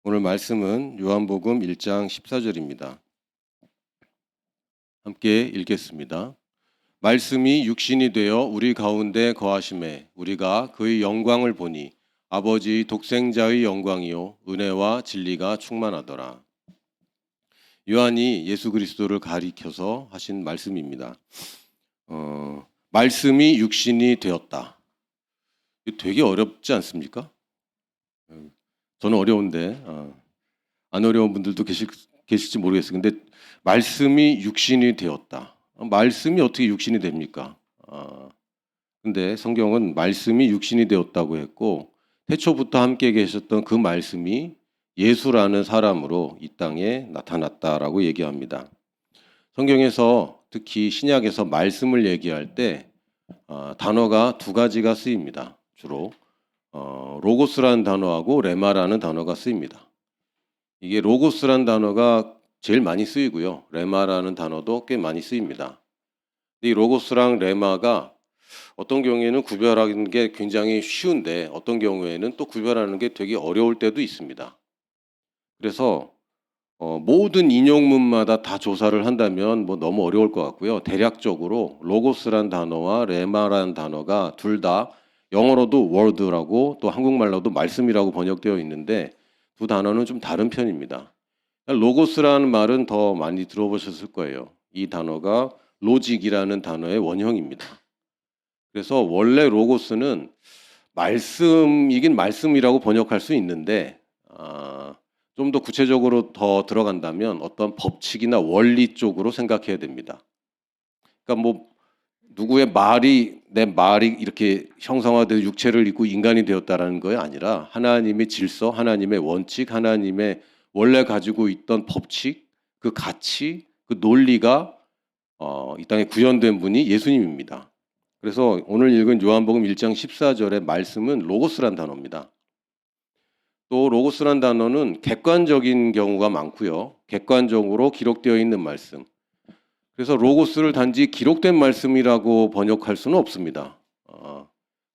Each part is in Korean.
오늘 말씀은 요한복음 1장 14절입니다. 함께 읽겠습니다. 말씀이 육신이 되어 우리 가운데 거하심에 우리가 그의 영광을 보니 아버지 독생자의 영광이요 은혜와 진리가 충만하더라. 요한이 예수 그리스도를 가리켜서 하신 말씀입니다. 말씀이 육신이 되었다. 이거 되게 어렵지 않습니까? 저는 어려운데 안 어려운 분들도 계실지 모르겠어요. 근데 말씀이 육신이 되었다. 말씀이 어떻게 육신이 됩니까? 근데 성경은 말씀이 육신이 되었다고 했고 태초부터 함께 계셨던 그 말씀이 예수라는 사람으로 이 땅에 나타났다라고 얘기합니다. 성경에서 특히 신약에서 말씀을 얘기할 때 단어가 두 가지가 쓰입니다. 주로 로고스라는 단어하고 레마라는 단어가 쓰입니다. 이게 로고스란 단어가 제일 많이 쓰이고요. 레마라는 단어도 꽤 많이 쓰입니다. 이 로고스랑 레마가 어떤 경우에는 구별하는 게 굉장히 쉬운데 어떤 경우에는 또 구별하는 게 되게 어려울 때도 있습니다. 그래서 모든 인용문마다 다 조사를 한다면 너무 어려울 것 같고요. 대략적으로 로고스란 단어와 레마란 단어가 둘 다 영어로도 word라고 또 한국말로도 말씀이라고 번역되어 있는데 두 단어는 좀 다른 편입니다. 로고스라는 말은 더 많이 들어보셨을 거예요. 이 단어가 로직이라는 단어의 원형입니다. 그래서 원래 로고스는 말씀이긴 말씀이라고 번역할 수 있는데 좀 더 구체적으로 더 들어간다면 어떤 법칙이나 원리 쪽으로 생각해야 됩니다. 그러니까 누구의 말이 내 말이 이렇게 형성화되어 육체를 입고 인간이 되었다라는 거 아니라 하나님의 질서, 하나님의 원칙, 하나님의 원래 가지고 있던 법칙, 그 가치, 그 논리가 이 땅에 구현된 분이 예수님입니다. 그래서 오늘 읽은 요한복음 1장 14절의 말씀은 로고스란 단어입니다. 또 로고스란 단어는 객관적인 경우가 많고요. 객관적으로 기록되어 있는 말씀. 그래서 로고스를 단지 기록된 말씀이라고 번역할 수는 없습니다.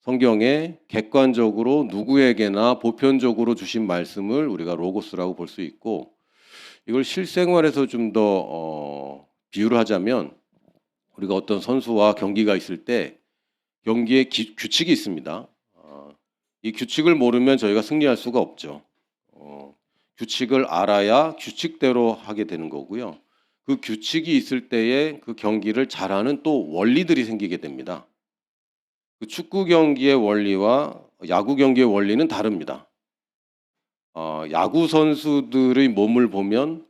성경에 객관적으로 누구에게나 보편적으로 주신 말씀을 우리가 로고스라고 볼 수 있고 이걸 실생활에서 좀 더 비유를 하자면 우리가 어떤 선수와 경기가 있을 때 경기에 규칙이 있습니다. 이 규칙을 모르면 저희가 승리할 수가 없죠. 규칙을 알아야 규칙대로 하게 되는 거고요. 그 규칙이 있을 때에 그 경기를 잘하는 또 원리들이 생기게 됩니다. 그 축구 경기의 원리와 야구 경기의 원리는 다릅니다. 야구 선수들의 몸을 보면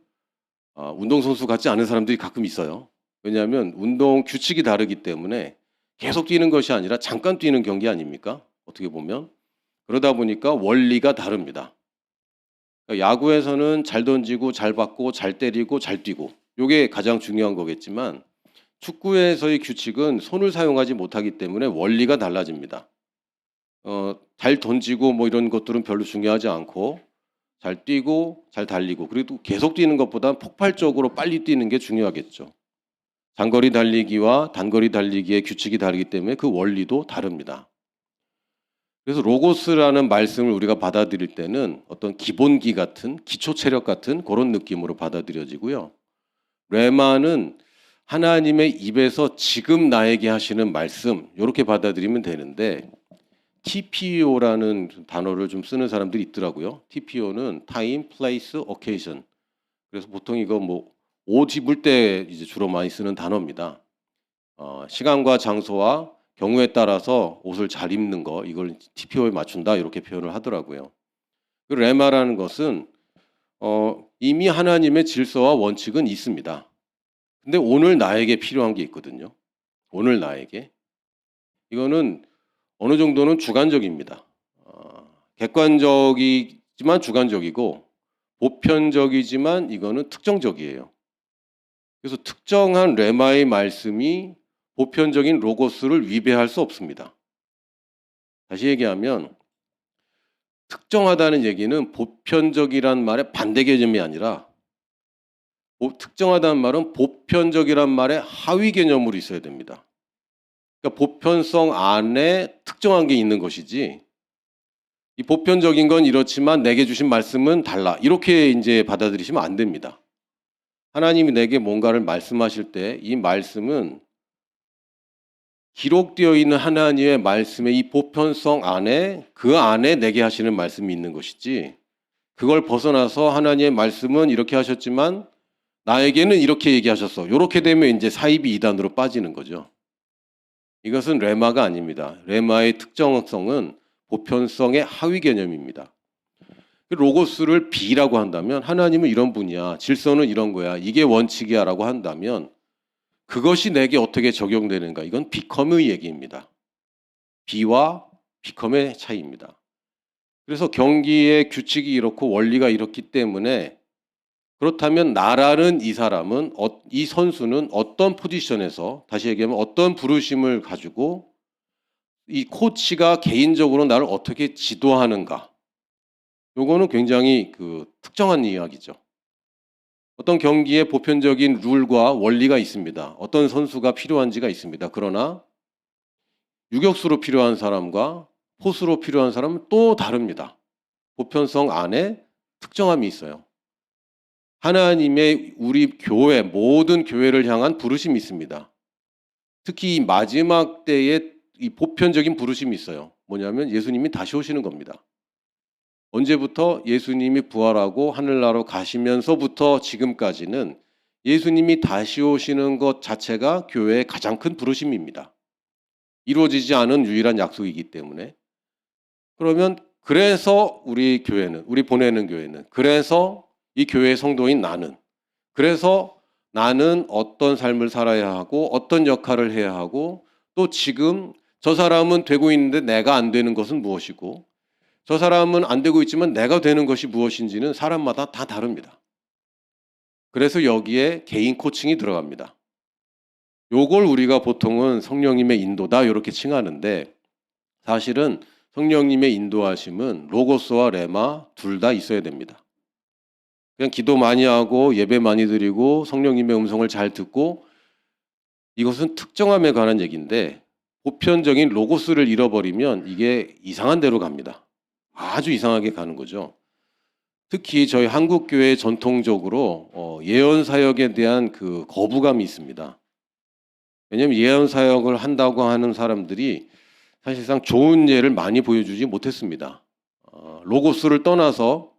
운동선수 같지 않은 사람들이 가끔 있어요. 왜냐하면 운동 규칙이 다르기 때문에 계속 뛰는 것이 아니라 잠깐 뛰는 경기 아닙니까? 어떻게 보면. 그러다 보니까 원리가 다릅니다. 그러니까 야구에서는 잘 던지고 잘 받고 잘 때리고 잘 뛰고 이게 가장 중요한 거겠지만 축구에서의 규칙은 손을 사용하지 못하기 때문에 원리가 달라집니다. 잘 던지고 이런 것들은 별로 중요하지 않고 잘 뛰고 잘 달리고 그래도 계속 뛰는 것보다 폭발적으로 빨리 뛰는 게 중요하겠죠. 장거리 달리기와 단거리 달리기의 규칙이 다르기 때문에 그 원리도 다릅니다. 그래서 로고스라는 말씀을 우리가 받아들일 때는 어떤 기본기 같은 기초 체력 같은 그런 느낌으로 받아들여지고요. 레마는 하나님의 입에서 지금 나에게 하시는 말씀 이렇게 받아들이면 되는데 TPO라는 단어를 좀 쓰는 사람들이 있더라고요. TPO는 Time, Place, Occasion. 그래서 보통 이거 옷 입을 때 이제 주로 많이 쓰는 단어입니다. 시간과 장소와 경우에 따라서 옷을 잘 입는 거 이걸 TPO에 맞춘다 이렇게 표현을 하더라고요. 그 레마라는 것은 이미 하나님의 질서와 원칙은 있습니다. 근데 오늘 나에게 필요한 게 있거든요. 오늘 나에게. 이거는 어느 정도는 주관적입니다. 객관적이지만 주관적이고 보편적이지만 이거는 특정적이에요. 그래서 특정한 레마의 말씀이 보편적인 로고스를 위배할 수 없습니다. 다시 얘기하면 특정하다는 얘기는 보편적이란 말의 반대 개념이 아니라 특정하다는 말은 보편적이란 말의 하위 개념으로 있어야 됩니다. 그러니까 보편성 안에 특정한 게 있는 것이지 이 보편적인 건 이렇지만 내게 주신 말씀은 달라. 이렇게 이제 받아들이시면 안 됩니다. 하나님이 내게 뭔가를 말씀하실 때 이 말씀은 기록되어 있는 하나님의 말씀의 이 보편성 안에 그 안에 내게 하시는 말씀이 있는 것이지 그걸 벗어나서 하나님의 말씀은 이렇게 하셨지만 나에게는 이렇게 얘기하셨어. 이렇게 되면 이제 사이비 이단으로 빠지는 거죠. 이것은 레마가 아닙니다. 레마의 특정성은 보편성의 하위 개념입니다. 로고스를 B라고 한다면 하나님은 이런 분이야. 질서는 이런 거야. 이게 원칙이야 라고 한다면 그것이 내게 어떻게 적용되는가? 이건 비컴의 얘기입니다. B와 비컴의 차이입니다. 그래서 경기의 규칙이 이렇고 원리가 이렇기 때문에 그렇다면 나라는 이 사람은 이 선수는 어떤 포지션에서 다시 얘기하면 어떤 부르심을 가지고 이 코치가 개인적으로 나를 어떻게 지도하는가? 요거는 굉장히 특정한 이야기죠. 어떤 경기에 보편적인 룰과 원리가 있습니다. 어떤 선수가 필요한지가 있습니다. 그러나 유격수로 필요한 사람과 포수로 필요한 사람은 또 다릅니다. 보편성 안에 특정함이 있어요. 하나님의 우리 교회, 모든 교회를 향한 부르심이 있습니다. 특히 이 마지막 때에 이 보편적인 부르심이 있어요. 뭐냐면 예수님이 다시 오시는 겁니다. 언제부터? 예수님이 부활하고 하늘나라로 가시면서부터 지금까지는 예수님이 다시 오시는 것 자체가 교회의 가장 큰 부르심입니다. 이루어지지 않은 유일한 약속이기 때문에. 그러면 그래서 우리 교회는, 우리 보내는 교회는, 그래서 이 교회의 성도인 나는, 그래서 나는 어떤 삶을 살아야 하고 어떤 역할을 해야 하고 또 지금 저 사람은 되고 있는데 내가 안 되는 것은 무엇이고 저 사람은 안 되고 있지만 내가 되는 것이 무엇인지는 사람마다 다 다릅니다. 그래서 여기에 개인 코칭이 들어갑니다. 요걸 우리가 보통은 성령님의 인도다 이렇게 칭하는데 사실은 성령님의 인도하심은 로고스와 레마 둘 다 있어야 됩니다. 그냥 기도 많이 하고 예배 많이 드리고 성령님의 음성을 잘 듣고 이것은 특정함에 관한 얘기인데 보편적인 로고스를 잃어버리면 이게 이상한 데로 갑니다. 아주 이상하게 가는 거죠. 특히 저희 한국교회 전통적으로 예언 사역에 대한 거부감이 있습니다. 왜냐하면 예언 사역을 한다고 하는 사람들이 사실상 좋은 예를 많이 보여주지 못했습니다. 로고스를 떠나서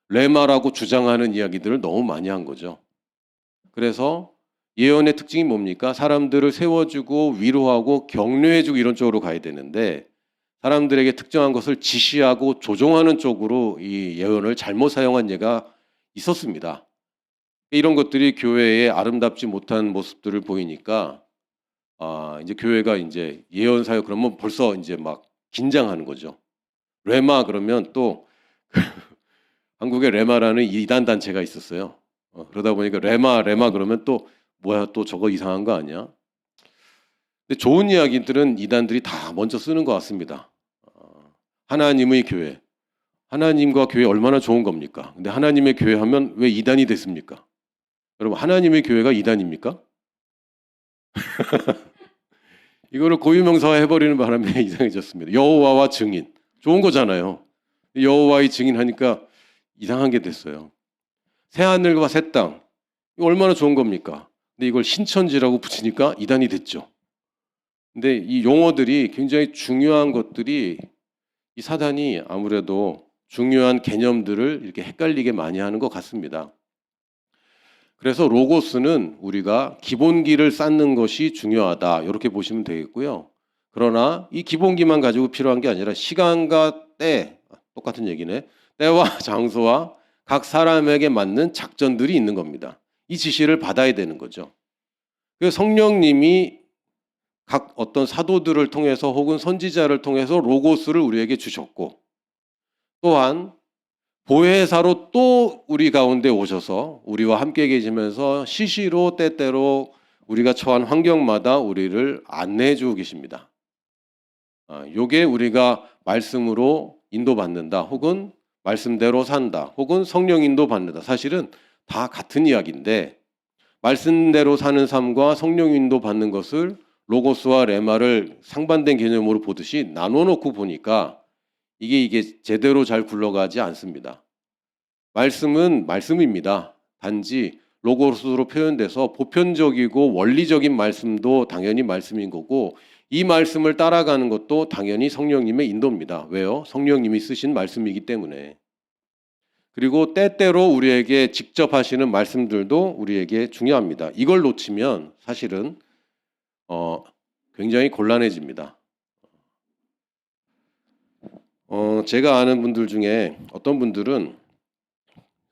레마라고 주장하는 이야기들을 너무 많이 한 거죠. 그래서 예언의 특징이 뭡니까? 사람들을 세워주고 위로하고 격려해주고 이런 쪽으로 가야 되는데 사람들에게 특정한 것을 지시하고 조종하는 쪽으로 이 예언을 잘못 사용한 예가 있었습니다. 이런 것들이 교회에 아름답지 못한 모습들을 보이니까 이제 교회가 이제 예언 사역 그러면 벌써 이제 막 긴장하는 거죠. 레마 그러면 또 한국에 레마라는 이단 단체가 있었어요. 그러다 보니까 레마 그러면 또 뭐야 또 저거 이상한 거 아니야? 근데 좋은 이야기들은 이단들이 다 먼저 쓰는 것 같습니다. 하나님의 교회, 하나님과 교회 얼마나 좋은 겁니까? 근데 하나님의 교회 하면 왜 이단이 됐습니까? 여러분 하나님의 교회가 이단입니까? 이거를 고유명사화 해버리는 바람에 이상해졌습니다. 여호와와 증인 좋은 거잖아요. 여호와의 증인하니까 이상한 게 됐어요. 새하늘과 새 땅 이거 얼마나 좋은 겁니까? 근데 이걸 신천지라고 붙이니까 이단이 됐죠. 근데 이 용어들이 굉장히 중요한 것들이 이 사단이 아무래도 중요한 개념들을 이렇게 헷갈리게 많이 하는 것 같습니다. 그래서 로고스는 우리가 기본기를 쌓는 것이 중요하다 이렇게 보시면 되겠고요. 그러나 이 기본기만 가지고 필요한 게 아니라 시간과 때, 똑같은 얘기네. 때와 장소와 각 사람에게 맞는 작전들이 있는 겁니다. 이 지시를 받아야 되는 거죠. 그래서 성령님이 각 어떤 사도들을 통해서 혹은 선지자를 통해서 로고스를 우리에게 주셨고 또한 보혜사로 또 우리 가운데 오셔서 우리와 함께 계시면서 시시로 때때로 우리가 처한 환경마다 우리를 안내해 주고 계십니다. 요게 우리가 말씀으로 인도받는다 혹은 말씀대로 산다 혹은 성령 인도받는다 사실은 다 같은 이야기인데 말씀대로 사는 삶과 성령 인도받는 것을 로고스와 레마를 상반된 개념으로 보듯이 나눠 놓고 보니까 이게 제대로 잘 굴러가지 않습니다. 말씀은 말씀입니다. 단지 로고스로 표현돼서 보편적이고 원리적인 말씀도 당연히 말씀인 거고, 이 말씀을 따라가는 것도 당연히 성령님의 인도입니다. 왜요? 성령님이 쓰신 말씀이기 때문에. 그리고 때때로 우리에게 직접 하시는 말씀들도 우리에게 중요합니다. 이걸 놓치면 사실은 굉장히 곤란해집니다. 제가 아는 분들 중에 어떤 분들은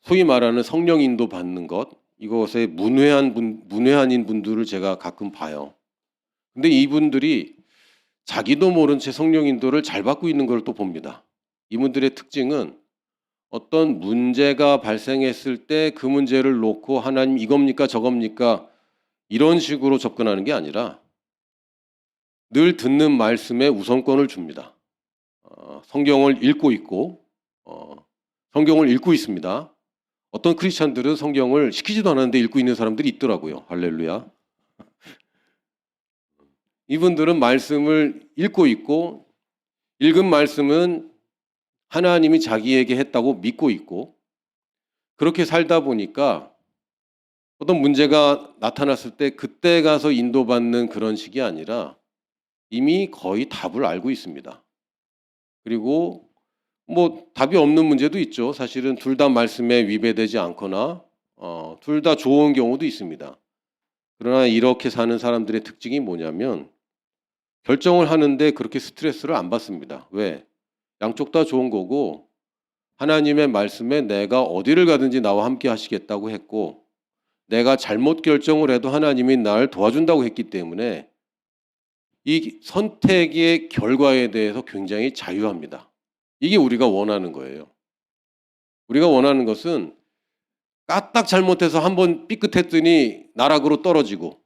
소위 말하는 성령 인도 받는 것, 이것에 문외한인 분들을 제가 가끔 봐요. 근데 이분들이 자기도 모른 채 성령 인도를 잘 받고 있는 걸 또 봅니다. 이분들의 특징은 어떤 문제가 발생했을 때 그 문제를 놓고 하나님 이겁니까 저겁니까 이런 식으로 접근하는 게 아니라 늘 듣는 말씀에 우선권을 줍니다. 성경을 읽고 있고 성경을 읽고 있습니다. 어떤 크리스찬들은 성경을 시키지도 않았는데 읽고 있는 사람들이 있더라고요. 할렐루야. 이분들은 말씀을 읽고 있고 읽은 말씀은 하나님이 자기에게 했다고 믿고 있고, 그렇게 살다 보니까 어떤 문제가 나타났을 때 그때 가서 인도받는 그런 식이 아니라 이미 거의 답을 알고 있습니다. 그리고 뭐 답이 없는 문제도 있죠. 사실은 둘 다 말씀에 위배되지 않거나 둘 다 좋은 경우도 있습니다. 그러나 이렇게 사는 사람들의 특징이 뭐냐면 결정을 하는데 그렇게 스트레스를 안 받습니다. 왜? 양쪽 다 좋은 거고 하나님의 말씀에 내가 어디를 가든지 나와 함께 하시겠다고 했고, 내가 잘못 결정을 해도 하나님이 나를 도와준다고 했기 때문에 이 선택의 결과에 대해서 굉장히 자유합니다. 이게 우리가 원하는 거예요. 우리가 원하는 것은 까딱 잘못해서 한번 삐끗했더니 나락으로 떨어지고,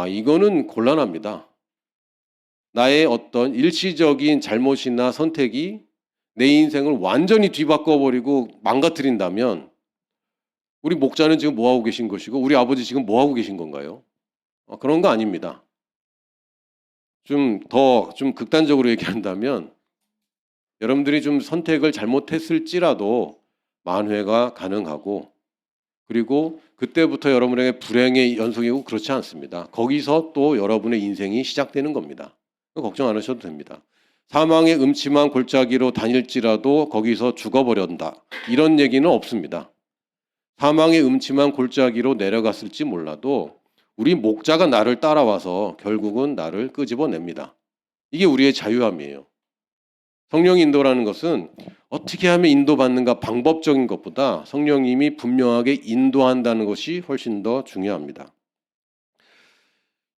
이거는 곤란합니다. 나의 어떤 일시적인 잘못이나 선택이 내 인생을 완전히 뒤바꿔버리고 망가뜨린다면 우리 목자는 지금 뭐하고 계신 것이고 우리 아버지 지금 뭐하고 계신 건가요? 그런 거 아닙니다. 좀 극단적으로 얘기한다면 여러분들이 좀 선택을 잘못했을지라도 만회가 가능하고, 그리고 그때부터 여러분에게 불행의 연속이고 그렇지 않습니다. 거기서 또 여러분의 인생이 시작되는 겁니다. 걱정 안 하셔도 됩니다. 사망의 음침한 골짜기로 다닐지라도 거기서 죽어버린다, 이런 얘기는 없습니다. 사망의 음침한 골짜기로 내려갔을지 몰라도 우리 목자가 나를 따라와서 결국은 나를 끄집어냅니다. 이게 우리의 자유함이에요. 성령 인도라는 것은 어떻게 하면 인도받는가 방법적인 것보다 성령님이 분명하게 인도한다는 것이 훨씬 더 중요합니다.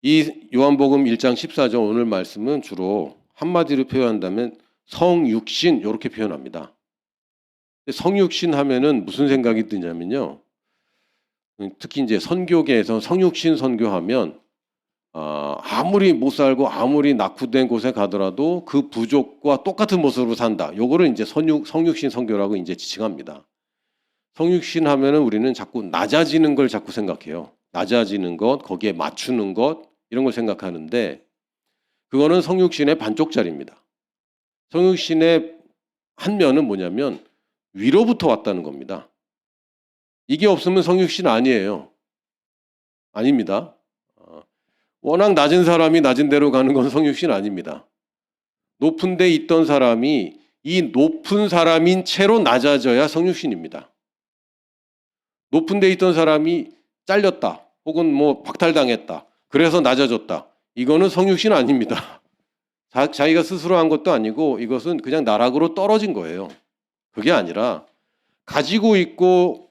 이 요한복음 1장 14절 오늘 말씀은 주로 한마디로 표현한다면 성육신 이렇게 표현합니다. 성육신 하면은 무슨 생각이 드냐면요. 특히 이제 선교계에서 성육신 선교하면 아무리 못 살고 아무리 낙후된 곳에 가더라도 그 부족과 똑같은 모습으로 산다. 요거를 이제 성육신 선교라고 이제 지칭합니다. 성육신 하면은 우리는 자꾸 낮아지는 걸 자꾸 생각해요. 낮아지는 것, 거기에 맞추는 것, 이런 걸 생각하는데 그거는 성육신의 반쪽짜리입니다. 성육신의 한 면은 뭐냐면 위로부터 왔다는 겁니다. 이게 없으면 성육신 아니에요. 아닙니다. 워낙 낮은 사람이 낮은 데로 가는 건 성육신 아닙니다. 높은 데 있던 사람이 이 높은 사람인 채로 낮아져야 성육신입니다. 높은 데 있던 사람이 잘렸다, 혹은 뭐 박탈당했다, 그래서 낮아졌다, 이거는 성육신 아닙니다. 자기가 스스로 한 것도 아니고 이것은 그냥 나락으로 떨어진 거예요. 그게 아니라 가지고 있고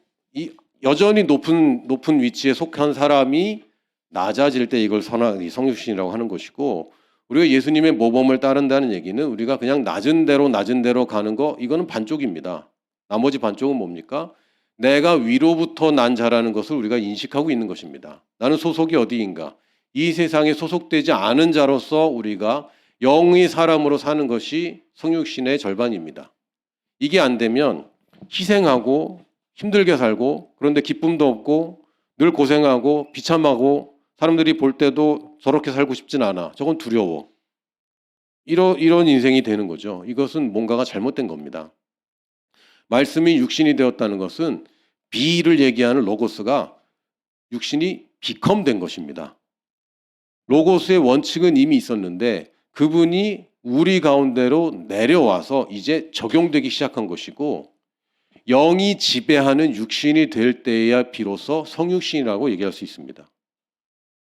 여전히 높은 위치에 속한 사람이 낮아질 때 이걸 성육신이라고 하는 것이고, 우리가 예수님의 모범을 따른다는 얘기는 우리가 그냥 낮은 대로 가는 거, 이거는 반쪽입니다. 나머지 반쪽은 뭡니까? 내가 위로부터 난 자라는 것을 우리가 인식하고 있는 것입니다. 나는 소속이 어디인가? 이 세상에 소속되지 않은 자로서 우리가 영의 사람으로 사는 것이 성육신의 절반입니다. 이게 안 되면 희생하고 힘들게 살고 그런데 기쁨도 없고 늘 고생하고 비참하고 사람들이 볼 때도 저렇게 살고 싶진 않아. 저건 두려워. 이런 인생이 되는 거죠. 이것은 뭔가가 잘못된 겁니다. 말씀이 육신이 되었다는 것은 비를 얘기하는 로고스가 육신이 비컴된 것입니다. 로고스의 원칙은 이미 있었는데 그분이 우리 가운데로 내려와서 이제 적용되기 시작한 것이고, 영이 지배하는 육신이 될 때에야 비로소 성육신이라고 얘기할 수 있습니다.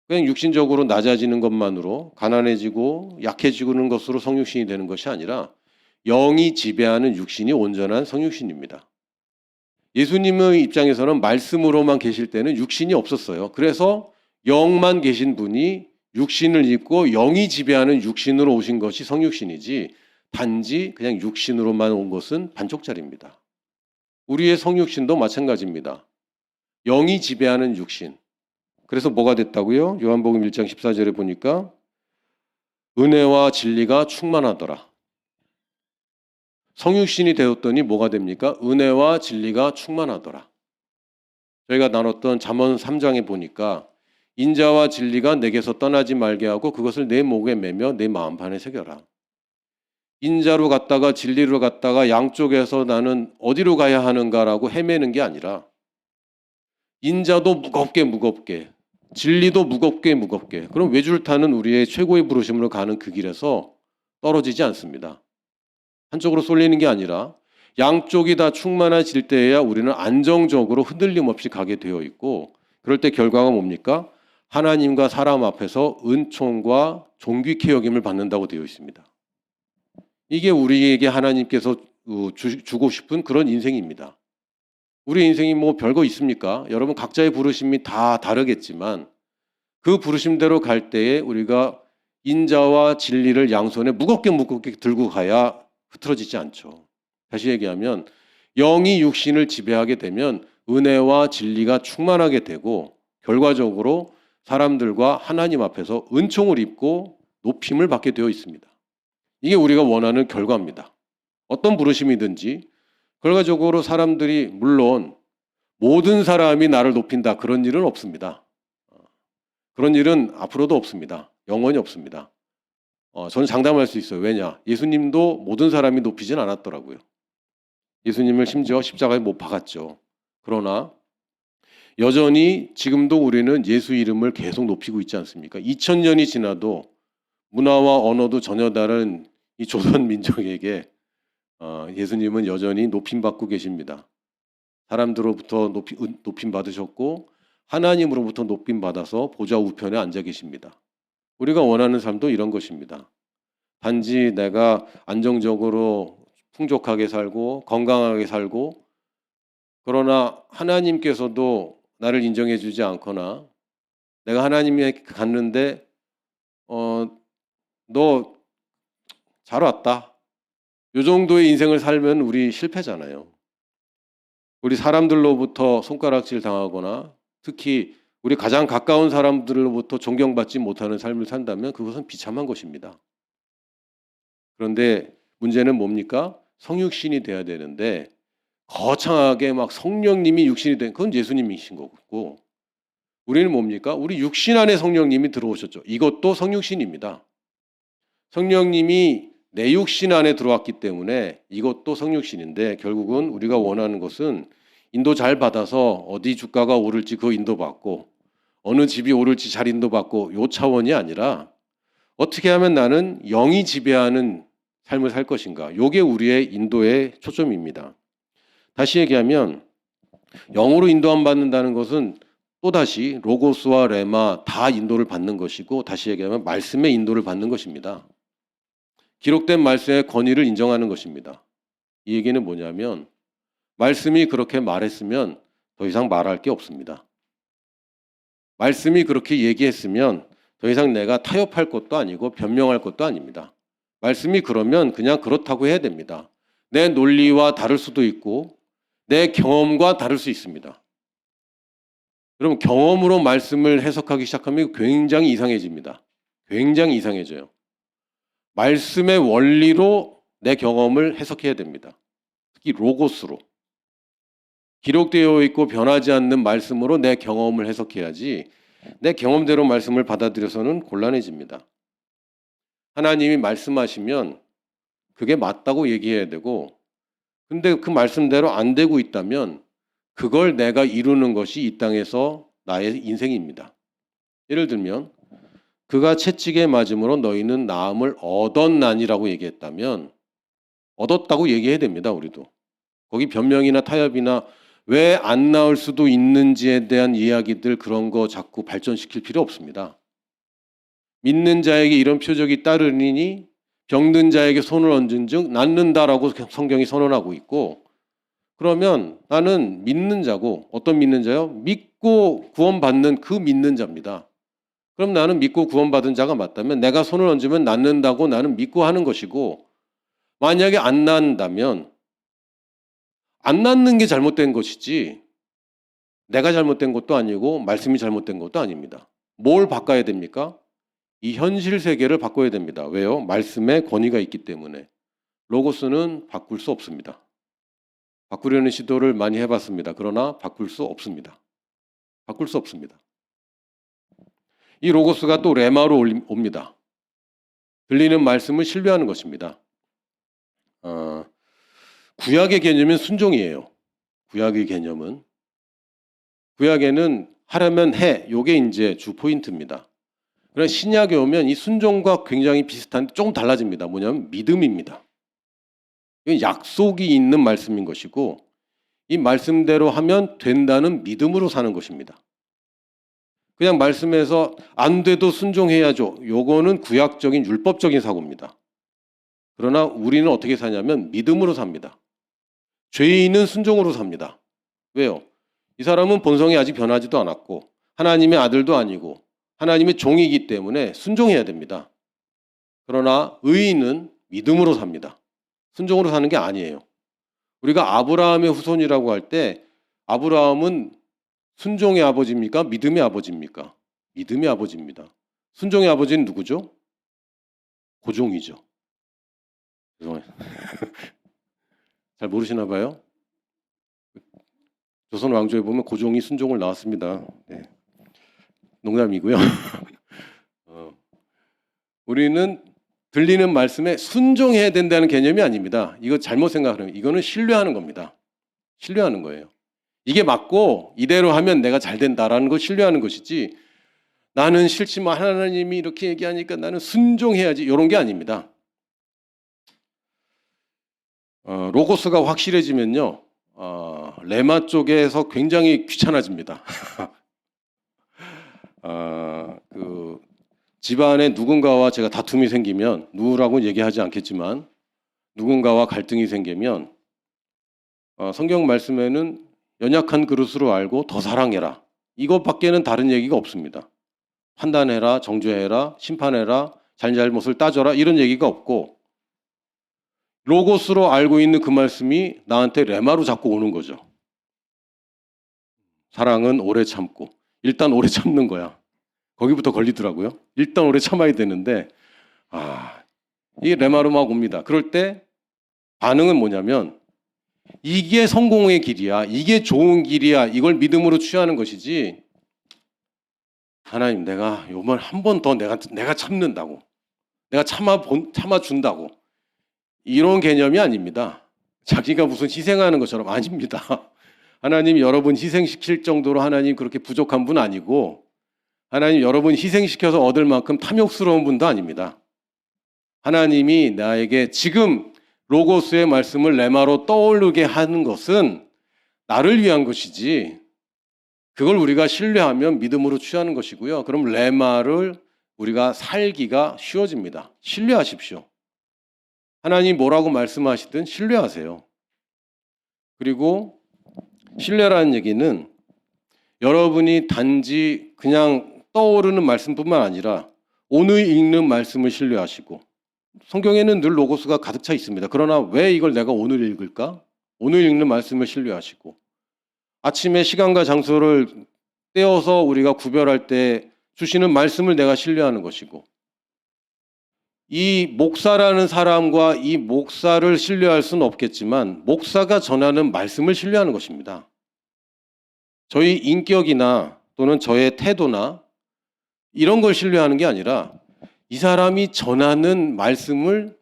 그냥 육신적으로 낮아지는 것만으로, 가난해지고 약해지는 것으로 성육신이 되는 것이 아니라 영이 지배하는 육신이 온전한 성육신입니다. 예수님의 입장에서는 말씀으로만 계실 때는 육신이 없었어요. 그래서 영만 계신 분이 육신을 입고 영이 지배하는 육신으로 오신 것이 성육신이지, 단지 그냥 육신으로만 온 것은 반쪽짜리입니다. 우리의 성육신도 마찬가지입니다. 영이 지배하는 육신. 그래서 뭐가 됐다고요? 요한복음 1장 14절에 보니까 은혜와 진리가 충만하더라. 성육신이 되었더니 뭐가 됩니까? 은혜와 진리가 충만하더라. 저희가 나눴던 잠언 3장에 보니까 인자와 진리가 내게서 떠나지 말게 하고 그것을 내 목에 매며 내 마음판에 새겨라. 인자로 갔다가 진리로 갔다가 양쪽에서 나는 어디로 가야 하는가라고 헤매는 게 아니라, 인자도 무겁게 진리도 무겁게 그럼 외줄 타는 우리의 최고의 부르심으로 가는 그 길에서 떨어지지 않습니다. 한쪽으로 쏠리는 게 아니라 양쪽이 다 충만해질 때에야 우리는 안정적으로 흔들림 없이 가게 되어 있고, 그럴 때 결과가 뭡니까? 하나님과 사람 앞에서 은총과 존귀케 여김을 받는다고 되어 있습니다. 이게 우리에게 하나님께서 주고 싶은 그런 인생입니다. 우리 인생이 뭐 별거 있습니까? 여러분 각자의 부르심이 다 다르겠지만 그 부르심대로 갈 때에 우리가 인자와 진리를 양손에 무겁게 들고 가야 흐트러지지 않죠. 다시 얘기하면 영이 육신을 지배하게 되면 은혜와 진리가 충만하게 되고 결과적으로 사람들과 하나님 앞에서 은총을 입고 높임을 받게 되어 있습니다. 이게 우리가 원하는 결과입니다. 어떤 부르심이든지 결과적으로 사람들이, 물론 모든 사람이 나를 높인다 그런 일은 없습니다. 그런 일은 앞으로도 없습니다. 영원히 없습니다. 저는 장담할 수 있어요. 왜냐? 예수님도 모든 사람이 높이진 않았더라고요. 예수님을 심지어 십자가에 못 박았죠. 그러나 여전히 지금도 우리는 예수 이름을 계속 높이고 있지 않습니까? 2000년이 지나도 문화와 언어도 전혀 다른 이 조선 민족에게 예수님은 여전히 높임받고 계십니다. 사람들로부터 높임 받으셨고 하나님으로부터 높임 받아서 보좌 우편에 앉아 계십니다. 우리가 원하는 삶도 이런 것입니다. 단지 내가 안정적으로 풍족하게 살고 건강하게 살고, 그러나 하나님께서도 나를 인정해 주지 않거나 내가 하나님에게 갔는데 너 잘 왔다, 이 정도의 인생을 살면 우리 실패잖아요. 우리 사람들로부터 손가락질 당하거나 특히 우리 가장 가까운 사람들로부터 존경받지 못하는 삶을 산다면 그것은 비참한 것입니다. 그런데 문제는 뭡니까? 성육신이 돼야 되는데 거창하게 막 성령님이 육신이 된, 그건 예수님이신 거고, 우리는 뭡니까? 우리 육신 안에 성령님이 들어오셨죠. 이것도 성육신입니다. 성령님이 내 육신 안에 들어왔기 때문에 이것도 성육신인데, 결국은 우리가 원하는 것은 인도 잘 받아서 어디 주가가 오를지 그 인도받고 어느 집이 오를지 잘 인도받고 요 차원이 아니라 어떻게 하면 나는 영이 지배하는 삶을 살 것인가, 요게 우리의 인도의 초점입니다. 다시 얘기하면 영으로 인도 안 받는다는 것은 또다시 로고스와 레마 다 인도를 받는 것이고, 다시 얘기하면 말씀의 인도를 받는 것입니다. 기록된 말씀의 권위를 인정하는 것입니다. 이 얘기는 뭐냐면 말씀이 그렇게 말했으면 더 이상 말할 게 없습니다. 말씀이 그렇게 얘기했으면 더 이상 내가 타협할 것도 아니고 변명할 것도 아닙니다. 말씀이 그러면 그냥 그렇다고 해야 됩니다. 내 논리와 다를 수도 있고 내 경험과 다를 수 있습니다. 여러분, 경험으로 말씀을 해석하기 시작하면 굉장히 이상해집니다. 굉장히 이상해져요. 말씀의 원리로 내 경험을 해석해야 됩니다. 특히 로고스로. 기록되어 있고 변하지 않는 말씀으로 내 경험을 해석해야지 내 경험대로 말씀을 받아들여서는 곤란해집니다. 하나님이 말씀하시면 그게 맞다고 얘기해야 되고, 근데 그 말씀대로 안 되고 있다면 그걸 내가 이루는 것이 이 땅에서 나의 인생입니다. 예를 들면 그가 채찍에 맞음으로 너희는 나음을 얻었나니라고 얘기했다면 얻었다고 얘기해야 됩니다. 우리도. 거기 변명이나 타협이나 왜 안 나올 수도 있는지에 대한 이야기들 그런 거 자꾸 발전시킬 필요 없습니다. 믿는 자에게 이런 표적이 따르니 병든 자에게 손을 얹은 즉 낫는다라고 성경이 선언하고 있고, 그러면 나는 믿는 자고, 어떤 믿는 자요? 믿고 구원받는 그 믿는 자입니다. 그럼 나는 믿고 구원받은 자가 맞다면 내가 손을 얹으면 낫는다고 나는 믿고 하는 것이고, 만약에 안 낫는다면 안 낫는 게 잘못된 것이지 내가 잘못된 것도 아니고 말씀이 잘못된 것도 아닙니다. 뭘 바꿔야 됩니까? 이 현실 세계를 바꿔야 됩니다. 왜요? 말씀에 권위가 있기 때문에. 로고스는 바꿀 수 없습니다. 바꾸려는 시도를 많이 해봤습니다. 그러나 바꿀 수 없습니다. 바꿀 수 없습니다. 이 로고스가 또 레마로 옵니다. 들리는 말씀을 신뢰하는 것입니다. 구약의 개념은 순종이에요. 구약의 개념은. 구약에는 하려면 해. 요게 이제 주 포인트입니다. 그러나 신약에 오면 이 순종과 굉장히 비슷한데 조금 달라집니다. 뭐냐면 믿음입니다. 이건 약속이 있는 말씀인 것이고, 이 말씀대로 하면 된다는 믿음으로 사는 것입니다. 그냥 말씀에서 안 돼도 순종해야죠. 요거는 구약적인 율법적인 사고입니다. 그러나 우리는 어떻게 사냐면 믿음으로 삽니다. 죄인은 순종으로 삽니다. 왜요? 이 사람은 본성이 아직 변하지도 않았고 하나님의 아들도 아니고 하나님의 종이기 때문에 순종해야 됩니다. 그러나 의인은 믿음으로 삽니다. 순종으로 사는 게 아니에요. 우리가 아브라함의 후손이라고 할 때 아브라함은 순종의 아버지입니까? 믿음의 아버지입니까? 믿음의 아버지입니다. 순종의 아버지는 누구죠? 고종이죠. 죄송해요. 잘 모르시나 봐요. 조선 왕조에 보면 고종이 순종을 나왔습니다. 네. 농담이고요. 우리는 들리는 말씀에 순종해야 된다는 개념이 아닙니다. 이거 잘못 생각하면 이거는 신뢰하는 겁니다. 신뢰하는 거예요. 이게 맞고 이대로 하면 내가 잘 된다라는 걸 신뢰하는 것이지, 나는 싫지만 하나님이 이렇게 얘기하니까 나는 순종해야지, 이런 게 아닙니다. 로고스가 확실해지면요, 레마 쪽에서 굉장히 귀찮아집니다. 그 집안에 누군가와 제가 다툼이 생기면, 누구라고 얘기하지 않겠지만 누군가와 갈등이 생기면 성경 말씀에는 연약한 그릇으로 알고 더 사랑해라, 이것밖에는 다른 얘기가 없습니다. 판단해라, 정죄해라, 심판해라, 잘잘못을 따져라, 이런 얘기가 없고, 로고스로 알고 있는 그 말씀이 나한테 레마로 자꾸 오는 거죠. 사랑은 오래 참고. 일단 오래 참는 거야. 거기부터 걸리더라고요. 일단 오래 참아야 되는데 이게 레마로 막 옵니다. 그럴 때 반응은 뭐냐면 이게 성공의 길이야, 이게 좋은 길이야, 이걸 믿음으로 취하는 것이지, 하나님 내가 요번 한 번 더 내가 참는다고, 내가 참아준다고, 이런 개념이 아닙니다. 자기가 무슨 희생하는 것처럼. 아닙니다. 하나님 여러분 희생시킬 정도로 하나님 그렇게 부족한 분 아니고, 하나님 여러분 희생시켜서 얻을 만큼 탐욕스러운 분도 아닙니다. 하나님이 나에게 지금 로고스의 말씀을 레마로 떠오르게 하는 것은 나를 위한 것이지, 그걸 우리가 신뢰하면 믿음으로 취하는 것이고요. 그럼 레마를 우리가 살기가 쉬워집니다. 신뢰하십시오. 하나님 뭐라고 말씀하시든 신뢰하세요. 그리고 신뢰라는 얘기는 여러분이 단지 그냥 떠오르는 말씀뿐만 아니라 오늘 읽는 말씀을 신뢰하시고, 성경에는 늘 로고스가 가득 차 있습니다. 그러나 왜 이걸 내가 오늘 읽을까? 오늘 읽는 말씀을 신뢰하시고, 아침에 시간과 장소를 떼어서 우리가 구별할 때 주시는 말씀을 내가 신뢰하는 것이고, 이 목사라는 사람과 이 목사를 신뢰할 수는 없겠지만 목사가 전하는 말씀을 신뢰하는 것입니다. 저희 인격이나 또는 저의 태도나 이런 걸 신뢰하는 게 아니라 이 사람이 전하는 말씀을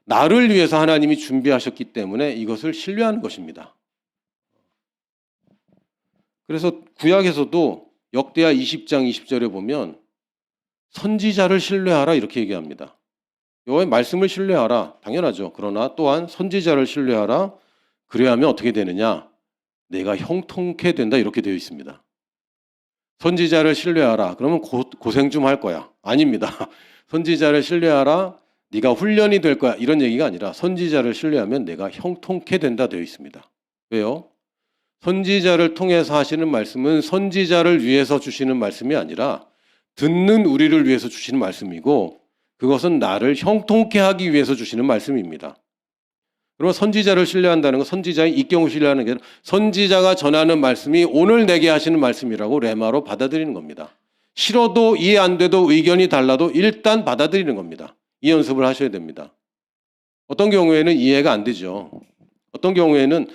나를 위해서 하나님이 준비하셨기 때문에 이것을 신뢰하는 것입니다. 그래서 구약에서도 역대하 20장 20절에 보면 선지자를 신뢰하라 이렇게 얘기합니다. 여호와의 말씀을 신뢰하라. 당연하죠. 그러나 또한 선지자를 신뢰하라. 그래야 하면 어떻게 되느냐? 내가 형통케 된다 이렇게 되어 있습니다. 선지자를 신뢰하라. 그러면 고생 좀 할 거야. 아닙니다. 선지자를 신뢰하라. 네가 훈련이 될 거야. 이런 얘기가 아니라 선지자를 신뢰하면 내가 형통케 된다 되어 있습니다. 왜요? 선지자를 통해서 하시는 말씀은 선지자를 위해서 주시는 말씀이 아니라 듣는 우리를 위해서 주시는 말씀이고 그것은 나를 형통케 하기 위해서 주시는 말씀입니다. 그러면 선지자를 신뢰한다는 건 선지자의 입경을 신뢰하는 게 아니라 선지자가 전하는 말씀이 오늘 내게 하시는 말씀이라고 레마로 받아들이는 겁니다. 싫어도 이해 안 돼도 의견이 달라도 일단 받아들이는 겁니다. 이 연습을 하셔야 됩니다. 어떤 경우에는 이해가 안 되죠. 어떤 경우에는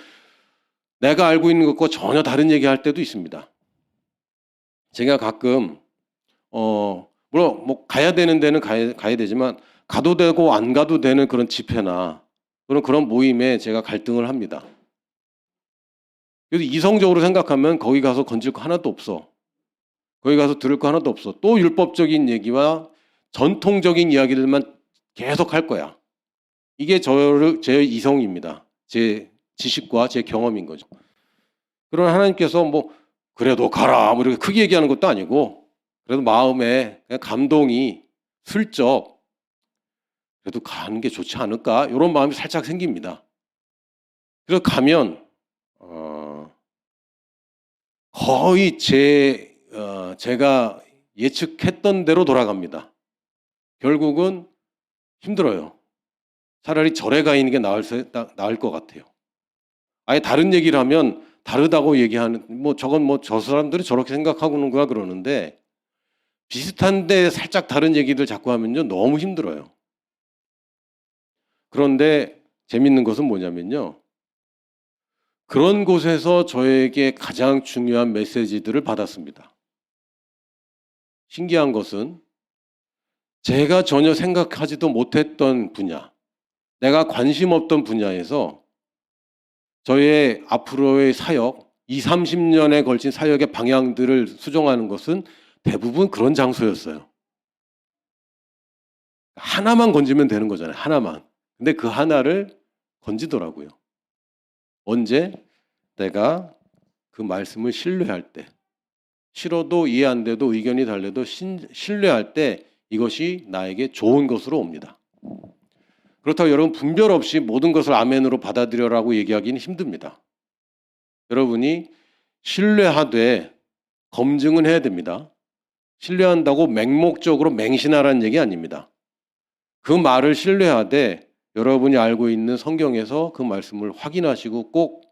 내가 알고 있는 것과 전혀 다른 얘기할 때도 있습니다. 제가 가끔 물론 뭐 가야 되는 데는 가야 되지만 가도 되고 안 가도 되는 그런 집회나 그런 모임에 제가 갈등을 합니다. 그래서 이성적으로 생각하면 거기 가서 건질 거 하나도 없어. 거기 가서 들을 거 하나도 없어. 또 율법적인 얘기와 전통적인 이야기들만 계속 할 거야. 이게 제 이성입니다. 제 지식과 제 경험인 거죠. 그러나 하나님께서 뭐 그래도 가라 뭐 이렇게 크게 얘기하는 것도 아니고 그래도 마음에 그냥 감동이 슬쩍 그래도 가는 게 좋지 않을까 이런 마음이 살짝 생깁니다. 그래서 가면 거의 제가 예측했던 대로 돌아갑니다. 결국은 힘들어요. 차라리 절에 가 있는 게 나을 것 같아요. 아예 다른 얘기를 하면 다르다고 얘기하는 저건 저 사람들이 저렇게 생각하고는구나 그러는데 비슷한데 살짝 다른 얘기들 자꾸 하면요 너무 힘들어요. 그런데 재밌는 것은 뭐냐면요. 그런 곳에서 저에게 가장 중요한 메시지들을 받았습니다. 신기한 것은 제가 전혀 생각하지도 못했던 분야, 내가 관심 없던 분야에서 저의 앞으로의 사역, 20, 30년에 걸친 사역의 방향들을 수정하는 것은 대부분 그런 장소였어요. 하나만 건지면 되는 거잖아요. 하나만. 근데 그 하나를 건지더라고요. 언제? 내가 그 말씀을 신뢰할 때. 싫어도 이해 안 돼도 의견이 달라도 신뢰할 때 이것이 나에게 좋은 것으로 옵니다. 그렇다고 여러분 분별 없이 모든 것을 아멘으로 받아들여라고 얘기하기는 힘듭니다. 여러분이 신뢰하되 검증은 해야 됩니다. 신뢰한다고 맹목적으로 맹신하라는 얘기 아닙니다. 그 말을 신뢰하되 여러분이 알고 있는 성경에서 그 말씀을 확인하시고 꼭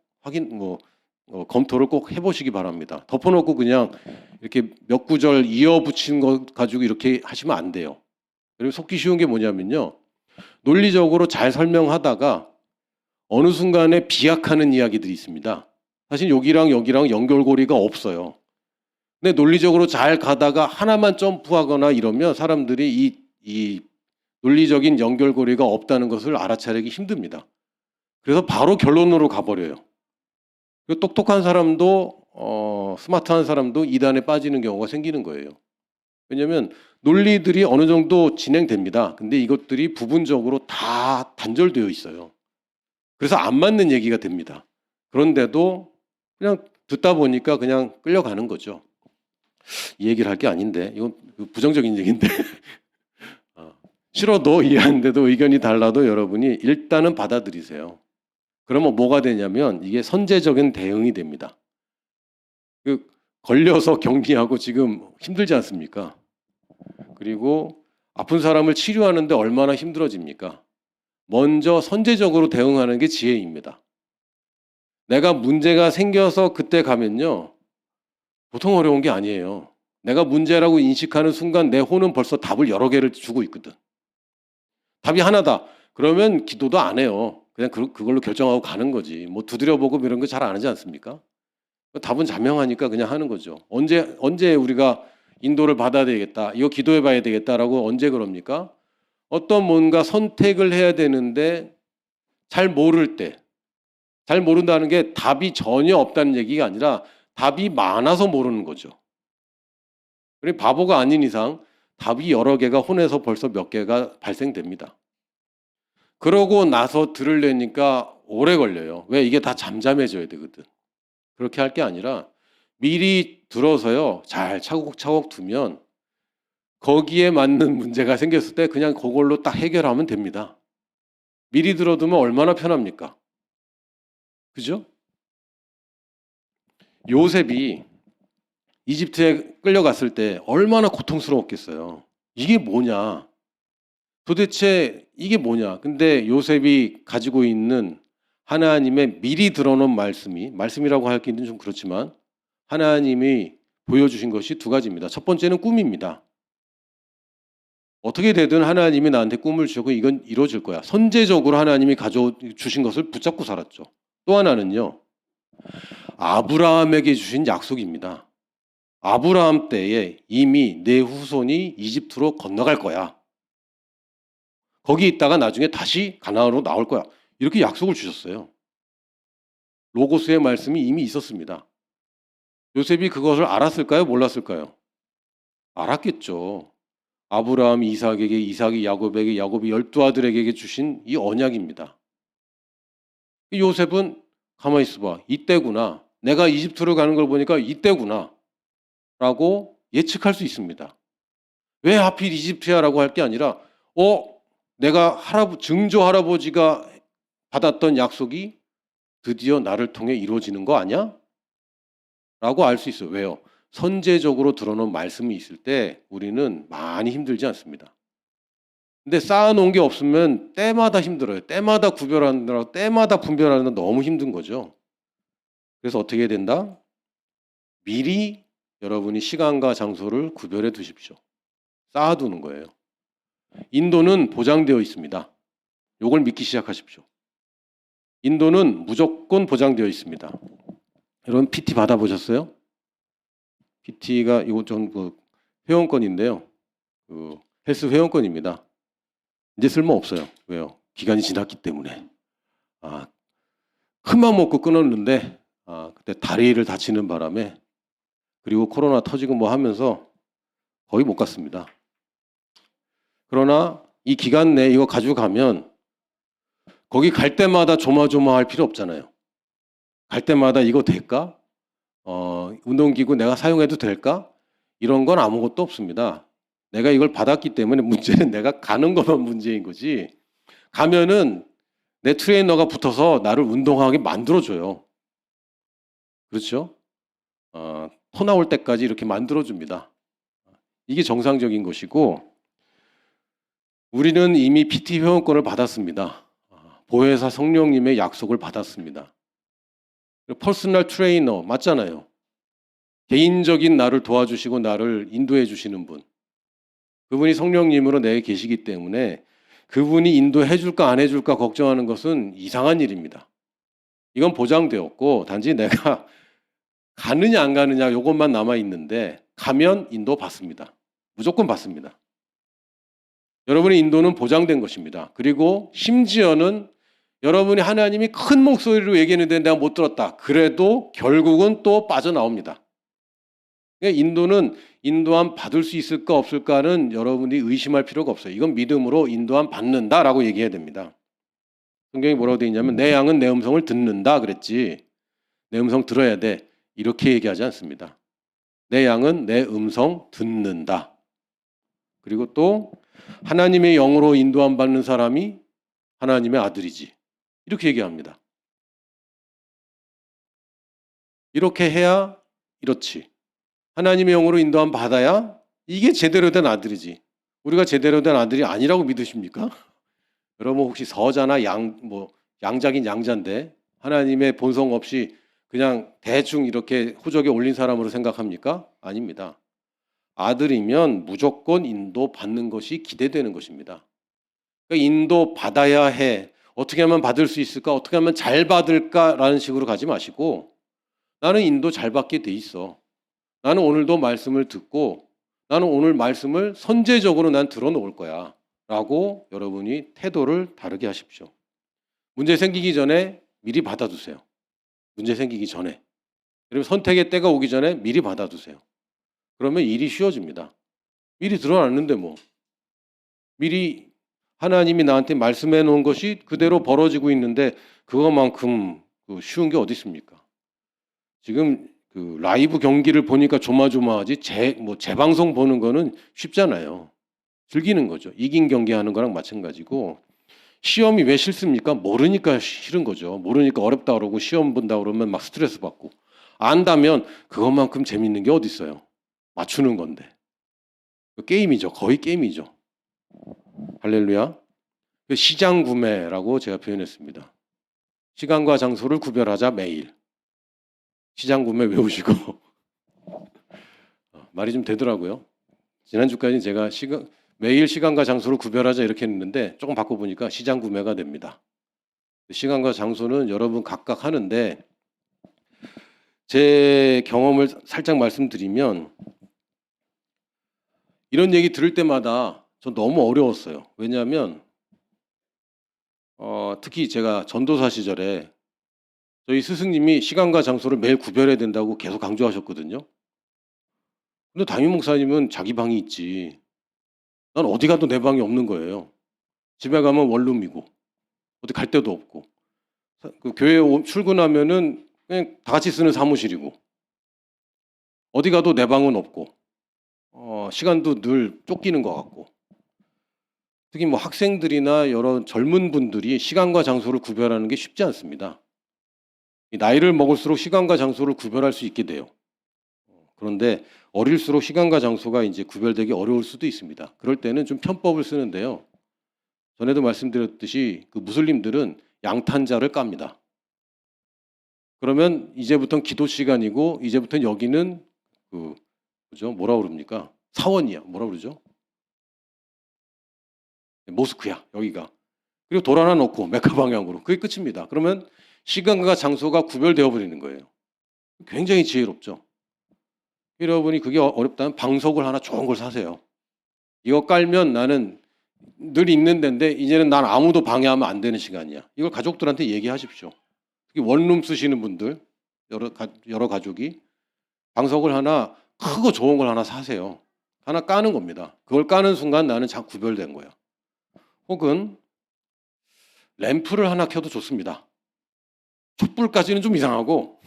검토를 꼭 해보시기 바랍니다. 덮어놓고 그냥 이렇게 몇 구절 이어붙인 것 가지고 이렇게 하시면 안 돼요. 그리고 속기 쉬운 게 뭐냐면요. 논리적으로 잘 설명하다가 어느 순간에 비약하는 이야기들이 있습니다. 사실 여기랑 연결고리가 없어요. 근데 논리적으로 잘 가다가 하나만 점프하거나 이러면 사람들이 이 논리적인 연결고리가 없다는 것을 알아차리기 힘듭니다. 그래서 바로 결론으로 가버려요. 똑똑한 사람도 스마트한 사람도 이단에 빠지는 경우가 생기는 거예요. 왜냐하면 논리들이 어느 정도 진행됩니다. 근데 이것들이 부분적으로 다 단절되어 있어요. 그래서 안 맞는 얘기가 됩니다. 그런데도 그냥 듣다 보니까 그냥 끌려가는 거죠. 이 얘기를 할 게 아닌데 이건 부정적인 얘기인데 싫어도 이해 안 돼도 의견이 달라도 여러분이 일단은 받아들이세요. 그러면 뭐가 되냐면 이게 선제적인 대응이 됩니다. 걸려서 격리하고 지금 힘들지 않습니까? 그리고 아픈 사람을 치료하는데 얼마나 힘들어집니까? 먼저 선제적으로 대응하는 게 지혜입니다. 내가 문제가 생겨서 그때 가면요. 보통 어려운 게 아니에요. 내가 문제라고 인식하는 순간 내 혼은 벌써 답을 여러 개를 주고 있거든. 답이 하나다. 그러면 기도도 안 해요. 그냥 그걸로 결정하고 가는 거지. 뭐 두드려보고 이런 거 잘 안 하지 않습니까? 답은 자명하니까 그냥 하는 거죠. 언제 우리가 인도를 받아야 되겠다. 이거 기도해 봐야 되겠다라고 언제 그럽니까? 어떤 뭔가 선택을 해야 되는데 잘 모를 때. 잘 모른다는 게 답이 전혀 없다는 얘기가 아니라 답이 많아서 모르는 거죠. 그리고 바보가 아닌 이상 답이 여러 개가 혼해서 벌써 몇 개가 발생됩니다. 그러고 나서 들으려니까 오래 걸려요. 왜? 이게 다 잠잠해져야 되거든. 그렇게 할 게 아니라 미리 들어서요. 잘 차곡차곡 두면 거기에 맞는 문제가 생겼을 때 그냥 그걸로 딱 해결하면 됩니다. 미리 들어두면 얼마나 편합니까? 그죠? 요셉이 이집트에 끌려갔을 때 얼마나 고통스러웠겠어요. 이게 뭐냐? 도대체 이게 뭐냐? 근데 요셉이 가지고 있는 하나님의 미리 들어놓은 말씀이라고 하기는 좀 그렇지만 하나님이 보여주신 것이 두 가지입니다. 첫 번째는 꿈입니다. 어떻게 되든 하나님이 나한테 꿈을 주고 이건 이루어질 거야. 선제적으로 하나님이 가져주신 것을 붙잡고 살았죠. 또 하나는요. 아브라함에게 주신 약속입니다. 아브라함 때에 이미 내 후손이 이집트로 건너갈 거야. 거기 있다가 나중에 다시 가나안으로 나올 거야. 이렇게 약속을 주셨어요. 로고스의 말씀이 이미 있었습니다. 요셉이 그것을 알았을까요? 몰랐을까요? 알았겠죠. 아브라함이 이삭에게, 이삭이 야곱에게, 야곱이 12아들에게 주신 이 언약입니다. 요셉은 가만히 있어봐. 이때구나. 내가 이집트로 가는 걸 보니까 이때구나. 라고 예측할 수 있습니다. 왜 하필 이집트야라고 할 게 아니라 내가 증조 할아버지가 받았던 약속이 드디어 나를 통해 이루어지는 거 아니야? 라고 알 수 있어요. 왜요? 선제적으로 들어놓은 말씀이 있을 때 우리는 많이 힘들지 않습니다. 근데 쌓아놓은 게 없으면 때마다 힘들어요. 때마다 구별하느라 때마다 분별하느라 너무 힘든 거죠. 그래서 어떻게 해야 된다? 미리 여러분이 시간과 장소를 구별해 두십시오. 쌓아두는 거예요. 인도는 보장되어 있습니다. 이걸 믿기 시작하십시오. 인도는 무조건 보장되어 있습니다. 여러분 PT 받아보셨어요? PT가 이거 좀 회원권인데요. 헬스 회원권입니다. 이제 쓸모 없어요. 왜요? 기간이 지났기 때문에. 큰맘 먹고 끊었는데 그때 다리를 다치는 바람에 그리고 코로나 터지고 뭐 하면서 거의 못 갔습니다. 그러나 이 기간 내에 이거 가지고 가면 거기 갈 때마다 조마조마할 필요 없잖아요. 갈 때마다 이거 될까? 운동기구 내가 사용해도 될까? 이런 건 아무것도 없습니다. 내가 이걸 받았기 때문에 문제는 내가 가는 것만 문제인 거지. 가면은 내 트레이너가 붙어서 나를 운동하게 만들어줘요. 그렇죠? 토 나올 때까지 이렇게 만들어줍니다. 이게 정상적인 것이고 우리는 이미 PT 회원권을 받았습니다. 보혜사 성령님의 약속을 받았습니다. 퍼스널 트레이너 맞잖아요. 개인적인 나를 도와주시고 나를 인도해 주시는 분. 그분이 성령님으로 내게 계시기 때문에 그분이 인도해 줄까 안 해줄까 걱정하는 것은 이상한 일입니다. 이건 보장되었고 단지 내가 가느냐 안 가느냐 이것만 남아있는데 가면 인도 받습니다. 무조건 받습니다. 여러분의 인도는 보장된 것입니다. 그리고 심지어는 여러분이 하나님이 큰 목소리로 얘기했는데 내가 못 들었다. 그래도 결국은 또 빠져나옵니다. 인도는 인도함 받을 수 있을까 없을까는 여러분이 의심할 필요가 없어요. 이건 믿음으로 인도함 받는다라고 얘기해야 됩니다. 성경이 뭐라고 되어 있냐면 내 양은 내 음성을 듣는다 그랬지. 내 음성 들어야 돼. 이렇게 얘기하지 않습니다. 내 양은 내 음성 듣는다. 그리고 또 하나님의 영으로 인도함 받는 사람이 하나님의 아들이지. 이렇게 얘기합니다. 이렇게 해야 이렇지. 하나님의 영으로 인도함 받아야 이게 제대로 된 아들이지. 우리가 제대로 된 아들이 아니라고 믿으십니까? 여러분 혹시 서자나 양자긴 양자인데 하나님의 본성 없이 그냥 대충 이렇게 호적에 올린 사람으로 생각합니까? 아닙니다. 아들이면 무조건 인도 받는 것이 기대되는 것입니다. 그러니까 인도 받아야 해. 어떻게 하면 받을 수 있을까? 어떻게 하면 잘 받을까라는 식으로 가지 마시고 나는 인도 잘 받게 돼 있어. 나는 오늘도 말씀을 듣고 나는 오늘 말씀을 선제적으로 난 들어놓을 거야 라고 여러분이 태도를 다르게 하십시오. 문제 생기기 전에 미리 받아두세요. 문제 생기기 전에. 그리고 선택의 때가 오기 전에 미리 받아두세요. 그러면 일이 쉬워집니다. 미리 드러났는데 뭐. 미리 하나님이 나한테 말씀해 놓은 것이 그대로 벌어지고 있는데 그것만큼 쉬운 게 어디 있습니까? 지금 그 라이브 경기를 보니까 조마조마하지 재방송 보는 거는 쉽잖아요. 즐기는 거죠. 이긴 경기하는 거랑 마찬가지고 시험이 왜 싫습니까? 모르니까 싫은 거죠. 모르니까 어렵다 그러고 시험 본다 그러면 막 스트레스 받고 안다면 그것만큼 재밌는 게 어디 있어요? 맞추는 건데. 게임이죠. 거의 게임이죠. 할렐루야. 시장 구매라고 제가 표현했습니다. 시간과 장소를 구별하자 매일. 시장 구매 외우시고 말이 좀 되더라고요. 지난주까지 제가 매일 시간과 장소를 구별하자 이렇게 했는데 조금 바꿔보니까 시장 구매가 됩니다. 시간과 장소는 여러분 각각 하는데 제 경험을 살짝 말씀드리면 이런 얘기 들을 때마다 전 너무 어려웠어요. 왜냐하면 특히 제가 전도사 시절에 저희 스승님이 시간과 장소를 매일 구별해야 된다고 계속 강조하셨거든요. 근데 담임 목사님은 자기 방이 있지. 난 어디 가도 내 방이 없는 거예요. 집에 가면 원룸이고 어디 갈 데도 없고 그 교회 출근하면은 그냥 다 같이 쓰는 사무실이고 어디 가도 내 방은 없고 시간도 늘 쫓기는 것 같고 특히 뭐 학생들이나 여러 젊은 분들이 시간과 장소를 구별하는 게 쉽지 않습니다. 나이를 먹을수록 시간과 장소를 구별할 수 있게 돼요. 그런데 어릴수록 시간과 장소가 이제 구별되기 어려울 수도 있습니다. 그럴 때는 좀 편법을 쓰는데요. 전에도 말씀드렸듯이 그 무슬림들은 양탄자를 깝니다. 그러면 이제부터는 기도 시간이고 이제부터는 여기는 뭐라 그럽니까? 사원이야. 뭐라 그러죠? 모스크야. 여기가. 그리고 돌 하나 놓고 메카 방향으로. 그게 끝입니다. 그러면 시간과 장소가 구별되어 버리는 거예요. 굉장히 지혜롭죠. 여러분이 그게 어렵다면 방석을 하나 좋은 걸 사세요. 이거 깔면 나는 늘 있는 데인데 이제는 난 아무도 방해하면 안 되는 시간이야. 이걸 가족들한테 얘기하십시오. 특히 원룸 쓰시는 분들 여러 가족이 방석을 하나 크고 좋은 걸 하나 사세요. 하나 까는 겁니다. 그걸 까는 순간 나는 잘 구별된 거야. 혹은 램프를 하나 켜도 좋습니다. 촛불까지는 좀 이상하고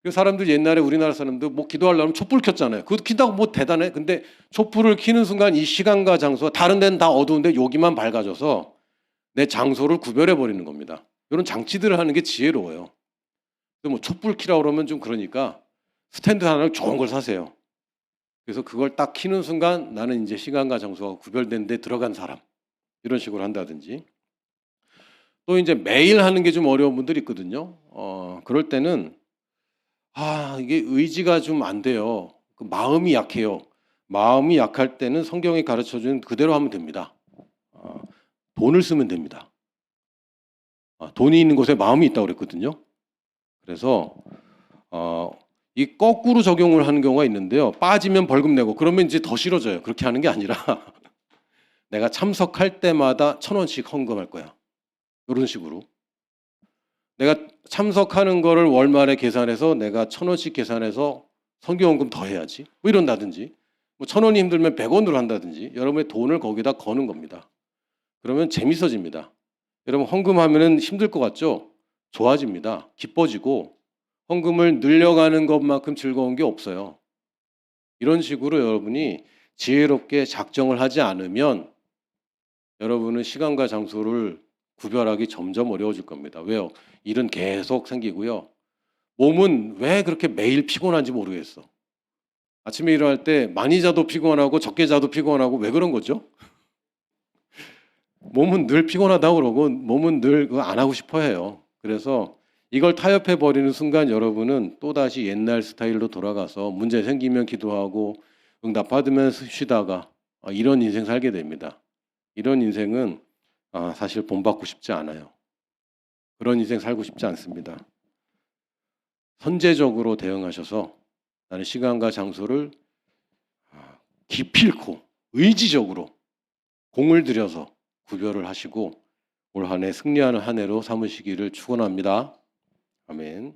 그 사람들 옛날에 우리나라 사람들 뭐 기도하려면 촛불 켰잖아요. 그거 킨다고 뭐 대단해. 근데 촛불을 켜는 순간 이 시간과 장소가 다른 데는 다 어두운데 여기만 밝아져서 내 장소를 구별해 버리는 겁니다. 이런 장치들을 하는 게 지혜로워요. 뭐 촛불 켜라고 그러면 좀 그러니까 스탠드 하나를 좋은 걸 사세요. 그래서 그걸 딱 켜는 순간 나는 이제 시간과 장소가 구별된 데 들어간 사람. 이런 식으로 한다든지. 또 이제 매일 하는 게 좀 어려운 분들이 있거든요. 그럴 때는 이게 의지가 좀 안 돼요. 그 마음이 약해요. 마음이 약할 때는 성경이 가르쳐주는 그대로 하면 됩니다. 돈을 쓰면 됩니다. 돈이 있는 곳에 마음이 있다고 그랬거든요. 그래서 이 거꾸로 적용을 하는 경우가 있는데요. 빠지면 벌금 내고 그러면 이제 더 싫어져요. 그렇게 하는 게 아니라 내가 참석할 때마다 1,000원씩 헌금할 거야. 이런 식으로. 내가 참석하는 거를 월말에 계산해서 내가 1,000원씩 계산해서 선교헌금 더 해야지. 뭐 이런다든지. 뭐 1,000원이 힘들면 100원으로 한다든지. 여러분의 돈을 거기다 거는 겁니다. 그러면 재밌어집니다. 여러분 헌금하면 힘들 것 같죠? 좋아집니다. 기뻐지고 헌금을 늘려가는 것만큼 즐거운 게 없어요. 이런 식으로 여러분이 지혜롭게 작정을 하지 않으면 여러분은 시간과 장소를 구별하기 점점 어려워질 겁니다. 왜요? 일은 계속 생기고요. 몸은 왜 그렇게 매일 피곤한지 모르겠어. 아침에 일어날 때 많이 자도 피곤하고 적게 자도 피곤하고 왜 그런 거죠? 몸은 늘 피곤하다고 그러고 몸은 늘 그거 안 하고 싶어 해요. 그래서 이걸 타협해 버리는 순간 여러분은 또다시 옛날 스타일로 돌아가서 문제 생기면 기도하고 응답 받으면 쉬다가 이런 인생 살게 됩니다. 이런 인생은 사실 본받고 싶지 않아요. 그런 인생 살고 싶지 않습니다. 선제적으로 대응하셔서 나는 시간과 장소를 기필코 의지적으로 공을 들여서 구별을 하시고 올 한 해 승리하는 한 해로 삼으시기를 축원합니다. 아멘.